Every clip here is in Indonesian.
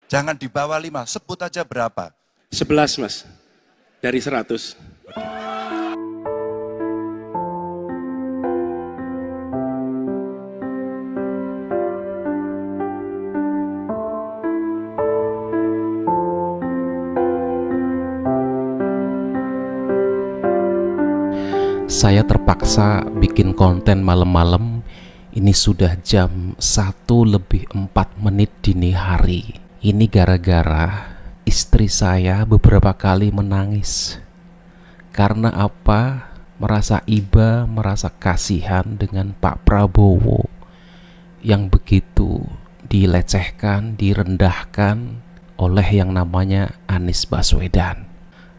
Jangan di bawah 5, sebut aja berapa. 11 Mas, dari 100. Saya terpaksa bikin konten malam-malam. Ini sudah jam 1:04 dini hari. Ini gara-gara istri saya beberapa kali menangis. Karena apa? Merasa iba, merasa kasihan dengan Pak Prabowo yang begitu dilecehkan, direndahkan oleh yang namanya Anies Baswedan.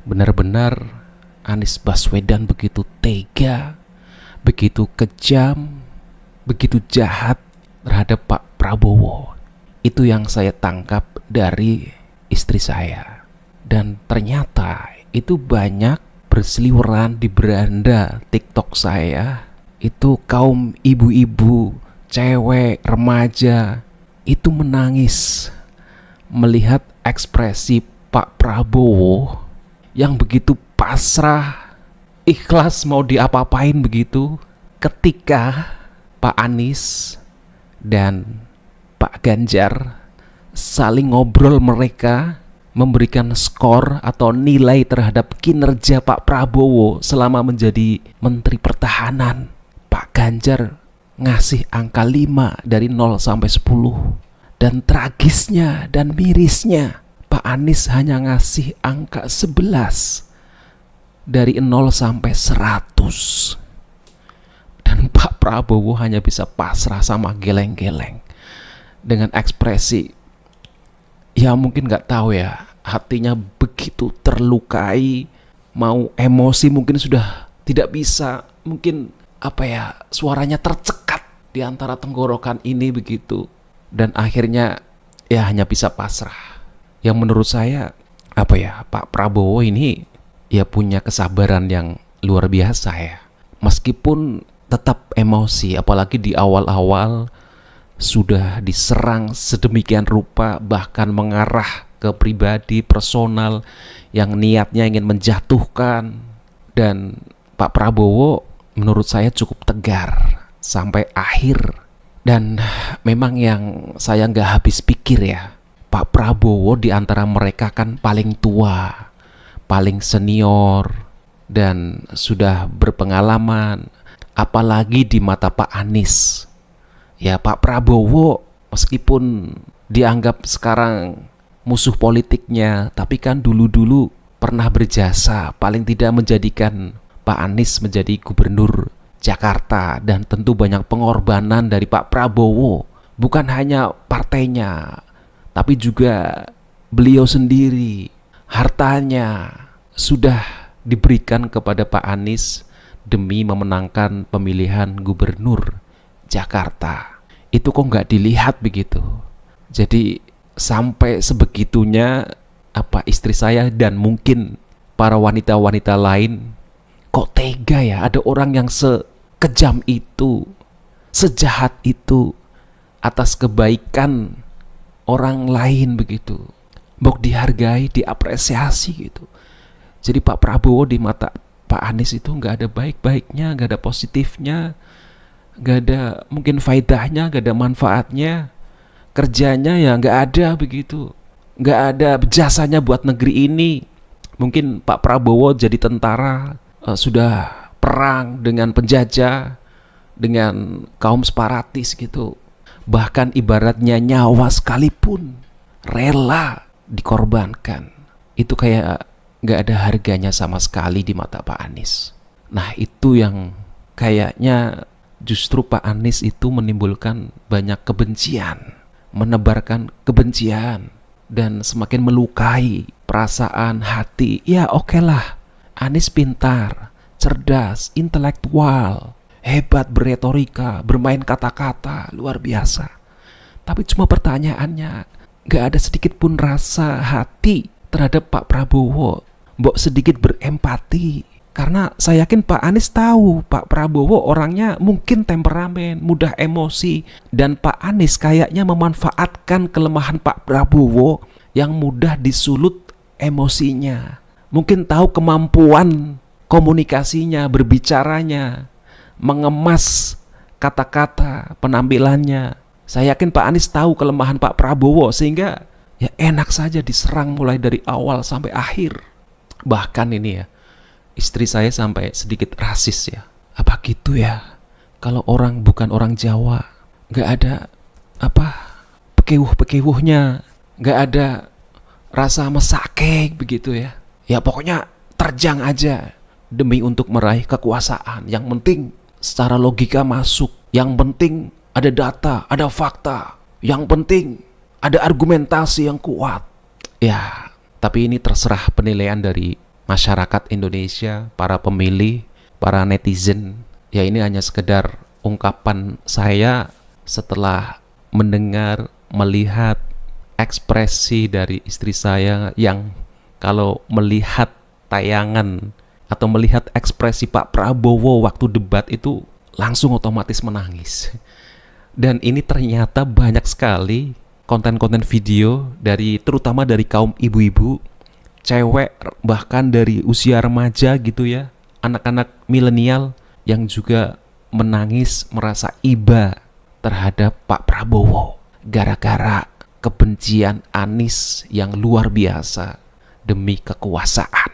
Benar-benar Anies Baswedan begitu tega, begitu kejam, begitu jahat terhadap Pak Prabowo. Itu yang saya tangkap dari istri saya. Dan ternyata itu banyak berseliweran di beranda TikTok saya. Itu kaum ibu-ibu, cewek, remaja itu menangis melihat ekspresi Pak Prabowo yang begitu pasrah, ikhlas mau diapa-apain begitu, ketika Pak Anies dan Pak Ganjar saling ngobrol, mereka memberikan skor atau nilai terhadap kinerja Pak Prabowo selama menjadi Menteri Pertahanan. Pak Ganjar ngasih angka 5 dari 0 sampai 10. Dan tragisnya dan mirisnya, Pak Anies hanya ngasih angka 11 dari 0 sampai 100. Dan Pak Prabowo hanya bisa pasrah sama geleng-geleng dengan ekspresi, ya mungkin gak tahu ya, hatinya begitu terlukai, mau emosi mungkin sudah tidak bisa, mungkin apa ya, suaranya tercekat di antara tenggorokan ini begitu. Dan akhirnya ya hanya bisa pasrah. Yang menurut saya apa ya, Pak Prabowo ini ya punya kesabaran yang luar biasa ya. Meskipun tetap emosi, apalagi di awal-awal sudah diserang sedemikian rupa, bahkan mengarah ke pribadi, personal, yang niatnya ingin menjatuhkan. Dan Pak Prabowo menurut saya cukup tegar sampai akhir. Dan memang yang saya nggak habis pikir ya, Pak Prabowo di antara mereka kan paling tua, paling senior, dan sudah berpengalaman. Apalagi di mata Pak Anies, ya Pak Prabowo meskipun dianggap sekarang musuh politiknya, tapi kan dulu-dulu pernah berjasa, paling tidak menjadikan Pak Anies menjadi gubernur Jakarta. Dan tentu banyak pengorbanan dari Pak Prabowo, bukan hanya partainya, tapi juga beliau sendiri. Hartanya sudah diberikan kepada Pak Anies demi memenangkan pemilihan gubernur Jakarta. Itu kok nggak dilihat begitu. Jadi sampai sebegitunya apa istri saya dan mungkin para wanita-wanita lain, kok tega ya ada orang yang sekejam itu, sejahat itu atas kebaikan orang lain begitu. Mau dihargai, diapresiasi gitu. Jadi Pak Prabowo di mata Pak Anies itu nggak ada baik-baiknya, nggak ada positifnya, nggak ada mungkin faedahnya, nggak ada manfaatnya. Kerjanya ya nggak ada begitu, nggak ada jasanya buat negeri ini. Mungkin Pak Prabowo jadi tentara, sudah perang dengan penjajah, dengan kaum separatis gitu. Bahkan ibaratnya nyawa sekalipun rela dikorbankan. Itu kayak gak ada harganya sama sekali di mata Pak Anies. Nah itu yang kayaknya justru Pak Anies itu menimbulkan banyak kebencian, menebarkan kebencian, dan semakin melukai perasaan hati. Ya oke lah, Anies pintar, cerdas, intelektual, hebat berretorika, bermain kata-kata, luar biasa. Tapi cuma pertanyaannya, gak ada sedikit pun rasa hati terhadap Pak Prabowo, mbok sedikit berempati. Karena saya yakin Pak Anies tahu Pak Prabowo orangnya mungkin temperamen, mudah emosi. Dan Pak Anies kayaknya memanfaatkan kelemahan Pak Prabowo yang mudah disulut emosinya, mungkin tahu kemampuan komunikasinya, berbicaranya, mengemas kata-kata, penampilannya. Saya yakin Pak Anies tahu kelemahan Pak Prabowo, sehingga ya enak saja diserang mulai dari awal sampai akhir. Bahkan ini ya, istri saya sampai sedikit rasis ya. Apa gitu ya? Kalau orang bukan orang Jawa, nggak ada pekewuh-pekewuhnya, nggak ada rasa mesake begitu ya. Ya pokoknya terjang aja demi untuk meraih kekuasaan. Yang penting secara logika masuk. Yang penting ada data, ada fakta. Yang penting ada argumentasi yang kuat. Ya, tapi ini terserah penilaian dari masyarakat Indonesia, para pemilih, para netizen. Ya ini hanya sekedar ungkapan saya setelah mendengar, melihat ekspresi dari istri saya yang kalau melihat tayangan atau melihat ekspresi Pak Prabowo waktu debat itu langsung otomatis menangis. Dan ini ternyata banyak sekali konten-konten video dari terutama dari kaum ibu-ibu, cewek, bahkan dari usia remaja gitu ya, anak-anak milenial yang juga menangis merasa iba terhadap Pak Prabowo gara-gara kebencian Anies yang luar biasa demi kekuasaan.